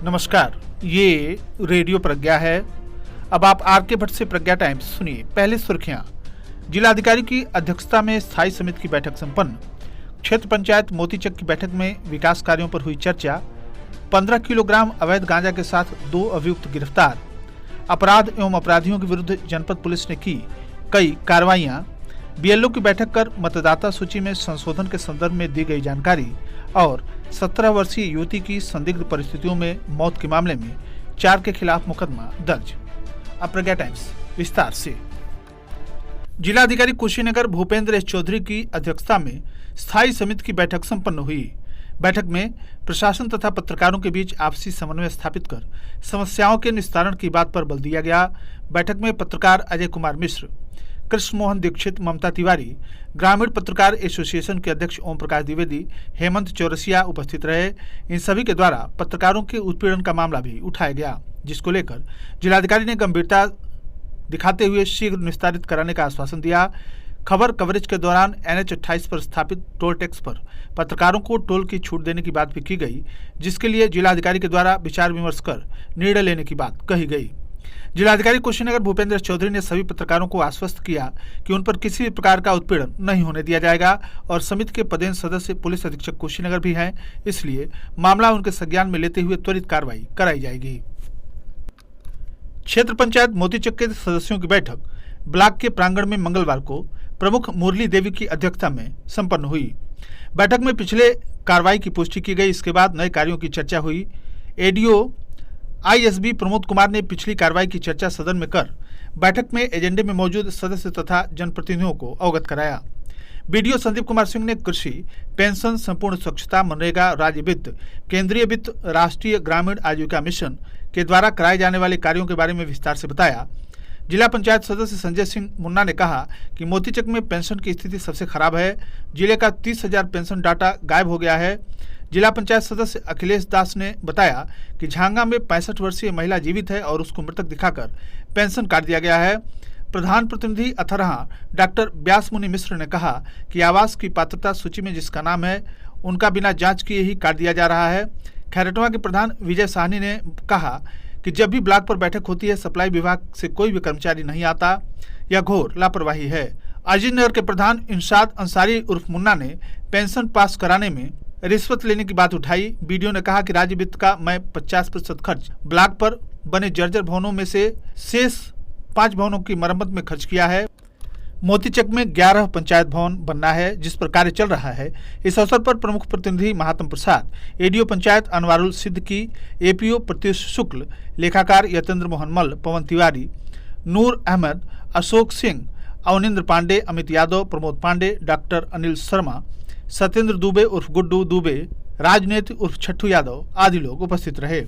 नमस्कार, ये रेडियो प्रज्ञा है। अब आप आर.के. भट्ट से प्रज्ञा टाइम्स सुनिए। पहले सुर्खियां। जिलाधिकारी की अध्यक्षता में स्थायी समिति की बैठक संपन्न। क्षेत्र पंचायत मोतीचक की बैठक में विकास कार्यों पर हुई चर्चा। 15 किलोग्राम अवैध गांजा के साथ 2 अभियुक्त गिरफ्तार। अपराध एवं अपराधियों के विरुद्ध जनपद पुलिस ने की कई कार्रवाइयां। बीएलओ की बैठक कर मतदाता सूची में संशोधन के संदर्भ में दी गई जानकारी। और 17 वर्षीय युवती की संदिग्ध परिस्थितियों में मौत के मामले में 4 के खिलाफ मुकदमा दर्ज। अब प्रज्ञा टाइम्स विस्तार से। जिलाधिकारी कुशीनगर भूपेंद्र एस चौधरी की अध्यक्षता में स्थायी समिति की बैठक संपन्न हुई। बैठक में प्रशासन तथा पत्रकारों के बीच आपसी समन्वय स्थापित कर समस्याओं के निस्तारण की बात पर बल दिया गया। बैठक में पत्रकार अजय कुमार मिश्र, कृष्ण मोहन दीक्षित, ममता तिवारी, ग्रामीण पत्रकार एसोसिएशन के अध्यक्ष ओम प्रकाश द्विवेदी, हेमंत चौरसिया उपस्थित रहे। इन सभी के द्वारा पत्रकारों के उत्पीड़न का मामला भी उठाया गया, जिसको लेकर जिलाधिकारी ने गंभीरता दिखाते हुए शीघ्र निस्तारित कराने का आश्वासन दिया। खबर कवरेज के दौरान NH 28 पर स्थापित टोल टैक्स पर पत्रकारों को टोल की छूट देने की बात भी की गई, जिसके लिए जिलाधिकारी के द्वारा विचार विमर्श कर निर्णय लेने की बात कही गई। जिलाधिकारी कुशीनगर भूपेंद्र चौधरी ने सभी पत्रकारों को आश्वस्त किया कि उन पर किसी भी प्रकार का उत्पीड़न नहीं होने दिया जाएगा और समिति के पदेन सदस्य पुलिस अधीक्षक कुशीनगर भी हैं, इसलिए मामला उनके संज्ञान में लेते हुए त्वरित कार्रवाई कराई जाएगी। क्षेत्र पंचायत मोतीचक के सदस्यों की बैठक ब्लॉक के प्रांगण में मंगलवार को प्रमुख मुरली देवी की अध्यक्षता में संपन्न हुई। बैठक में पिछले कार्रवाई की पुष्टि की गई। इसके बाद नए कार्यों की चर्चा हुई। एडीओ ISB प्रमोद कुमार ने पिछली कार्रवाई की चर्चा सदन में कर बैठक में एजेंडे में मौजूद सदस्य तथा जनप्रतिनिधियों को अवगत कराया। बीडीओ संदीप कुमार सिंह ने कृषि, पेंशन, संपूर्ण स्वच्छता, मनरेगा, राज्य वित्त, केंद्रीय वित्त, राष्ट्रीय ग्रामीण आजीविका मिशन के द्वारा कराए जाने वाले कार्यों के बारे में विस्तार से बताया। जिला पंचायत सदस्य संजय सिंह मुन्ना ने कहा कि मोतीचक में पेंशन की स्थिति सबसे खराब है। जिले का 30,000 पेंशन डाटा गायब हो गया है। जिला पंचायत सदस्य अखिलेश दास ने बताया कि झांगा में 65 वर्षीय महिला जीवित है और उसको मृतक दिखाकर पेंशन काट दिया गया है। प्रधान प्रतिनिधि अथरहा डॉक्टर व्यासमुनि मिश्र ने कहा कि आवास की पात्रता सूची में जिसका नाम है उनका बिना जांच किए ही काट दिया जा रहा है। खैरटवा के प्रधान विजय साहनी ने कहा कि जब भी ब्लॉक पर बैठक होती है सप्लाई विभाग से कोई भी कर्मचारी नहीं आता, यह घोर लापरवाही है। अजीत नगर के प्रधान इंशाद अंसारी उर्फ मुन्ना ने पेंशन पास कराने में रिश्वत लेने की बात उठाई। बीडीओ ने कहा कि राज्य वित्त का मैं 50% खर्च ब्लॉक पर बने जर्जर भवनों में से शेष 5 भवनों की मरम्मत में खर्च किया है। मोतीचक में 11 पंचायत भवन बनना है, जिस पर कार्य चल रहा है। इस अवसर पर प्रमुख प्रतिनिधि महात्म प्रसाद, एडीओ पंचायत अनवारुल सिद्दीकी, एपीओ प्रत्युष शुक्ल, लेखाकार यतेंद्र मोहन मल्ल, पवन तिवारी, नूर अहमद, अशोक सिंह, अवनिंद्र पांडे, अमित यादव, प्रमोद पांडे, डॉक्टर अनिल शर्मा, सत्येंद्र दुबे उर्फ गुड्डू दुबे, राजनेत्र उर्फ छट्टू यादव आदि लोग उपस्थित रहे।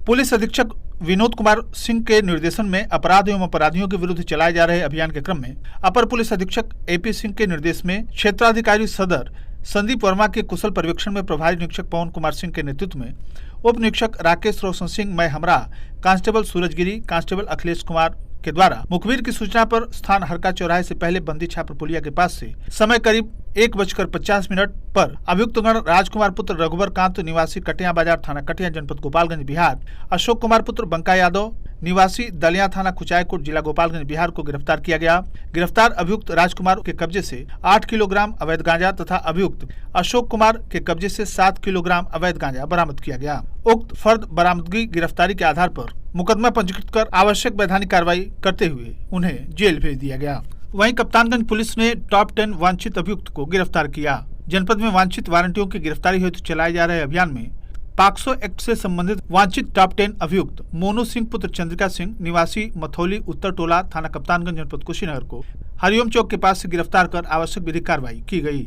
पुलिस अधीक्षक विनोद कुमार सिंह के निर्देशन में अपराध एवं अपराधियों के विरुद्ध चलाए जा रहे अभियान के क्रम में अपर पुलिस अधीक्षक AP सिंह के निर्देश में क्षेत्राधिकारी सदर संदीप वर्मा के कुशल पर्यवेक्षण में प्रभारी निरीक्षक पवन कुमार सिंह के नेतृत्व में उप निरीक्षक राकेश रोशन सिंह, मैं हमरा, कांस्टेबल सूरजगिरी, कांस्टेबल अखिलेश कुमार के द्वारा मुखबिर की सूचना पर स्थान हरका चौराहे से पहले बंदी छापर पुलिया के पास से समय करीब 1:50 पर अभियुक्तगण राजकुमार पुत्र रघुवर कांत निवासी कटिया बाजार थाना कटिया जनपद गोपालगंज बिहार, अशोक कुमार पुत्र बंका यादव निवासी दलिया थाना कुचायकोट जिला गोपालगंज बिहार को गिरफ्तार किया गया। गिरफ्तार अभियुक्त राजकुमार के कब्जे से 8 किलोग्राम अवैध गांजा तथा अभियुक्त अशोक कुमार के कब्जे से 7 किलोग्राम अवैध गांजा बरामद किया गया। उक्त फर्द बरामदगी गिरफ्तारी के आधार पर मुकदमा पंजीकृत कर आवश्यक वैधानिक कार्रवाई करते हुए उन्हें जेल भेज दिया गया। वहीं कप्तानगंज पुलिस ने टॉप 10 वांछित अभियुक्त को गिरफ्तार किया। जनपद में वांछित वारंटियों की गिरफ्तारी हेतु चलाए जा रहे अभियान में पाक्सो एक्ट से संबंधित वांछित टॉप 10 अभियुक्त मोनू सिंह पुत्र चंद्रिका सिंह निवासी मथौली उत्तर टोला थाना कप्तानगंज जनपद कुशीनगर को हरिओम चौक के पास से गिरफ्तार कर आवश्यक विधिक कार्रवाई की गई।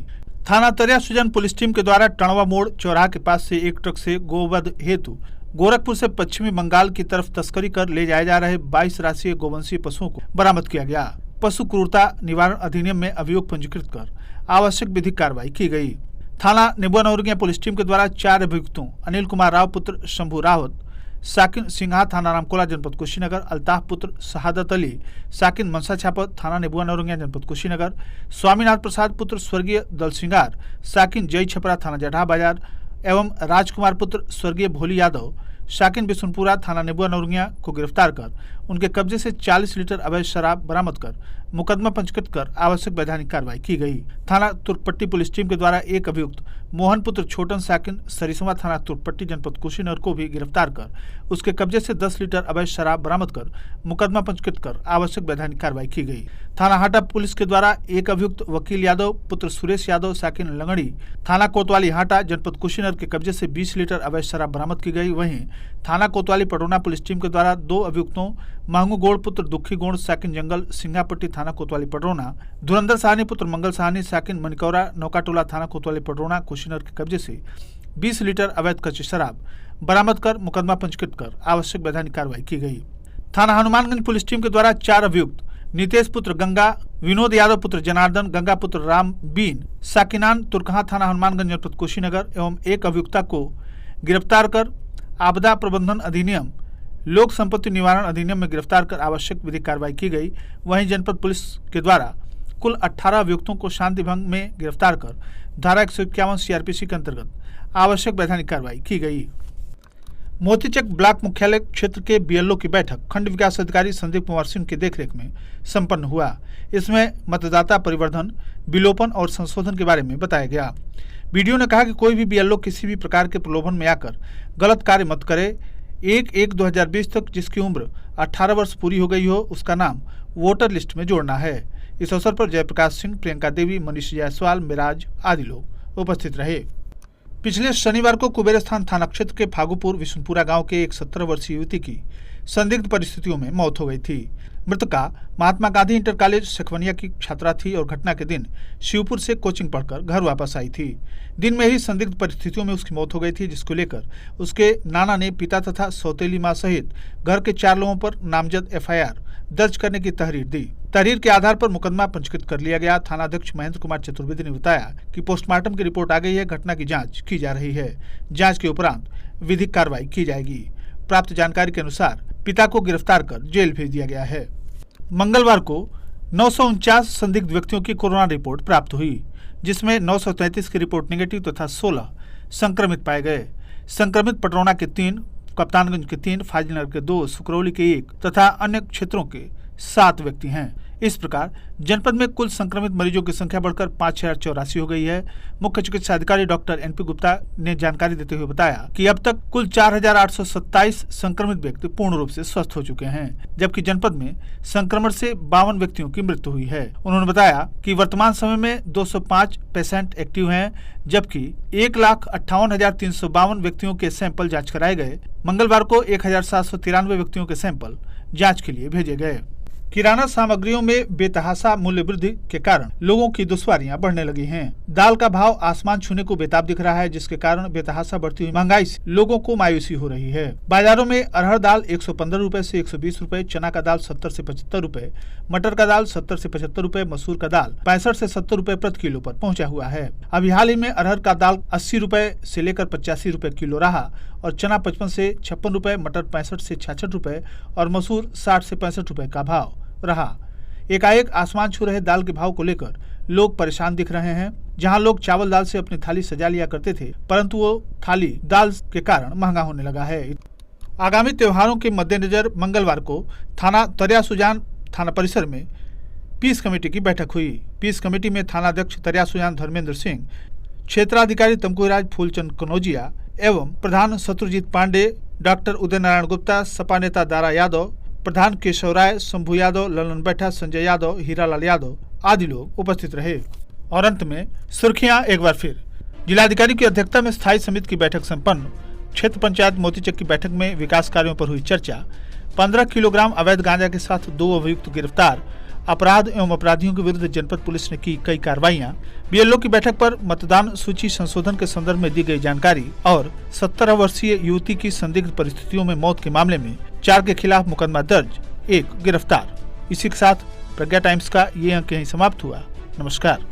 थाना तरिया सुजन पुलिस टीम के द्वारा टणवा मोड़ चौराहा के पास से एक ट्रक से गोवध हेतु गोरखपुर से पश्चिमी बंगाल की तरफ तस्करी कर ले जाए जा रहे 22 राष्ट्रीय गोवंशीय पशुओं को बरामद किया गया। पशु क्रूरता निवारण अधिनियम में अभियोग पंजीकृत कर आवश्यक विधिक कार्रवाई की गई। थाना नेबुआ नौरंगिया पुलिस टीम के द्वारा 4 अभियुक्तों अनिल कुमार राव पुत्र शंभू रावत, साकिन सिंहा थाना रामकोला जनपद कुशीनगर, अल्ताफ पुत्र शहादत अली साकिन मनसा छापत थाना नेबुआ नौरंगिया जनपद कुशीनगर, स्वामीनाथ प्रसाद पुत्र स्वर्गीय दल सिंगार साकिन जय छपरा थाना जटहा बाजार एवं राजकुमार पुत्र स्वर्गीय भोली यादव शाकिन बिशुनपुरा थाना नेबुआ नौरंगिया को गिरफ्तार कर उनके कब्जे से 40 लीटर अवैध शराब बरामद कर मुकदमा पंजीकृत कर आवश्यक वैधानिक कार्रवाई की गई। थाना तुर्कपट्टी पुलिस टीम के द्वारा एक अभियुक्त मोहन पुत्र छोटन शाकिन सरिसवा थाना तुर्कपट्टी जनपद कुशीनगर को भी गिरफ्तार कर उसके कब्जे से 10 लीटर अवैध शराब बरामद कर मुकदमा पंजीकृत कर आवश्यक वैधानिक कार्रवाई की गई। थाना हाटा पुलिस के द्वारा एक अभियुक्त वकील यादव पुत्र सुरेश यादव शाकिन लंगड़ी थाना कोतवाली हाटा जनपद कुशीनगर के कब्जे से 20 लीटर अवैध शराब बरामद की गई। वहीं थाना कोतवाली पटोना पुलिस टीम के द्वारा 2 अभियुक्तों महंगू गोड़ पुत्र दुखी गोड़ शाकिन जंगल सिंगापट्टी थाना कोतवाली पटोना, धुरंधर साहनी पुत्र मंगल साहनी शाकिन मनिकौरा नौकाटोला थाना कोतवाली पटोना कुशीनगर के कब्जे से 20 लीटर अवैध कच्ची शराब बरामद कर मुकदमा पंजीकृत कर आवश्यक वैधानिक कार्रवाई की गई। थाना हनुमानगंज पुलिस टीम के द्वारा 4 अभियुक्त नितेश पुत्र गंगा, विनोद यादव पुत्र जनार्दन, गंगा पुत्र राम बीन, साकिनान तुर्कहा थाना हनुमानगंज जनपद कुशीनगर एवं एक अभियुक्ता को गिरफ्तार कर आपदा प्रबंधन अधिनियम, लोक संपत्ति निवारण अधिनियम में गिरफ्तार कर आवश्यक विधिक कार्रवाई की गई। वहीं जनपद पुलिस के द्वारा कुल 18 अभियुक्तों को शांति भंग में गिरफ्तार कर धारा 151 सीआरपीसी के अंतर्गत आवश्यक वैधानिक कार्रवाई की गई। मोतीचक ब्लॉक मुख्यालय क्षेत्र के बीएलओ की बैठक खंड विकास अधिकारी संदीप कुमार सिंह की देखरेख में संपन्न हुआ। इसमें मतदाता परिवर्धन, विलोपन और संशोधन के बारे में बताया गया। बीडीओ ने कहा कि कोई भी बीएलओ किसी भी प्रकार के प्रलोभन में आकर गलत कार्य मत करे। 1/1/2020 तक जिसकी उम्र 18 वर्ष पूरी हो गई हो उसका नाम वोटर लिस्ट में जोड़ना है। इस अवसर पर जयप्रकाश सिंह, प्रियंका देवी, मनीष जायसवाल, मिराज आदि लोग उपस्थित रहे। पिछले शनिवार को कुबेरस्थान थाना क्षेत्र के फागुपुर विशुनपुरा गांव के एक 17 वर्षीय युवती की संदिग्ध परिस्थितियों में मौत हो गई थी। मृतका महात्मा गांधी इंटर कॉलेज सखवनिया की छात्रा थी और घटना के दिन शिवपुर से कोचिंग पढ़कर घर वापस आई थी। दिन में ही संदिग्ध परिस्थितियों में उसकी मौत हो गई थी, जिसको लेकर उसके नाना ने पिता तथा सौतेली मां सहित घर के 4 लोगों पर नामजद एफआईआर दर्ज करने की तहरीर दी। तहरीर के आधार पर मुकदमा पंजीकृत कर लिया गया। थानाध्यक्ष महेंद्र कुमार चतुर्वेदी ने बताया कि पोस्टमार्टम की रिपोर्ट आ गई है, घटना की जांच की जा रही है। जांच के उपरांत विधिक कार्रवाई की जाएगी। प्राप्त जानकारी के अनुसार पिता को गिरफ्तार कर जेल भेज दिया गया है। मंगलवार को 949 संदिग्ध व्यक्तियों की कोरोना रिपोर्ट प्राप्त हुई, जिसमें 933 की रिपोर्ट नेगेटिव तथा 16 संक्रमित पाए गए। संक्रमित पटरौना के 3, कप्तानगंज के 3, फाजिलनगर के 2, सुकरौली के 1 तथा अन्य क्षेत्रों के 7 व्यक्ति हैं। इस प्रकार जनपद में कुल संक्रमित मरीजों की संख्या बढ़कर 5084 हो गई है। मुख्य चिकित्सा अधिकारी डॉक्टर एनपी गुप्ता ने जानकारी देते हुए बताया कि अब तक कुल 4827 संक्रमित व्यक्ति पूर्ण रूप से स्वस्थ हो चुके हैं, जबकि जनपद में संक्रमण से 52 व्यक्तियों की मृत्यु हुई है। उन्होंने बताया कि वर्तमान समय में 205 पेशेंट एक्टिव हैं, जबकि 1,58,352 व्यक्तियों के सैंपल जांच कराए गए। मंगलवार को 1,793 व्यक्तियों के सैंपल जांच के लिए भेजे गए। किराना सामग्रियों में बेतहाशा मूल्य वृद्धि के कारण लोगों की दुश्वारियां बढ़ने लगी हैं। दाल का भाव आसमान छूने को बेताब दिख रहा है, जिसके कारण बेतहाशा बढ़ती हुई महंगाई से लोगों को मायूसी हो रही है। बाजारों में अरहर दाल 115 रुपए से 120 रुपए, चना का दाल 70 से 75 रुपए, मटर का दाल 70 से 75 रुपए, मसूर का दाल 65 से 70 रुपए प्रति किलो पर पहुंचा हुआ है। अभी हाल ही में अरहर का दाल 80 रुपए से लेकर 85 रुपए किलो रहा और चना 55 से 56 रुपए, मटर 65 से 66 रुपए और मसूर 60 से 65 रुपए का भाव रहा। एकाएक आसमान छू रहे दाल के भाव को लेकर लोग परेशान दिख रहे हैं। जहां लोग चावल दाल से अपनी थाली सजा लिया करते थे, परंतु वो थाली दाल के कारण महंगा होने लगा है। आगामी त्योहारों के मद्देनजर मंगलवार को थाना तरिया सुजान थाना परिसर में पीस कमेटी की बैठक हुई। पीस कमेटी में थानाध्यक्ष तरिया सुजान धर्मेंद्र सिंह, क्षेत्राधिकारी तमकुराज फूलचंद कनौजिया एवं प्रधान शत्रुजीत पांडे, डॉक्टर उदय नारायण गुप्ता, सपा नेता दारा यादव, प्रधान केशव राय, शंभू यादव, ललन बैठा, संजय यादव, हीरालाल यादव आदि लोग उपस्थित रहे। और अंत में सुर्खियां एक बार फिर। जिलाधिकारी की अध्यक्षता में स्थायी समिति की बैठक संपन्न। क्षेत्र पंचायत मोतीचक की बैठक में विकास कार्यों पर हुई चर्चा। 15 किलोग्राम अवैध गांजा के साथ 2 अभियुक्त गिरफ्तार। अपराध एवं अपराधियों के विरुद्ध जनपद पुलिस ने की कई कार्रवाइयां। बीएलओ की बैठक पर मतदान सूची संशोधन के संदर्भ में दी गई जानकारी और 17 वर्षीय युवती की संदिग्ध परिस्थितियों में मौत के मामले में 4 के खिलाफ मुकदमा दर्ज, 1 गिरफ्तार। इसी के साथ प्रज्ञा टाइम्स का ये अंक यहीं समाप्त हुआ। नमस्कार।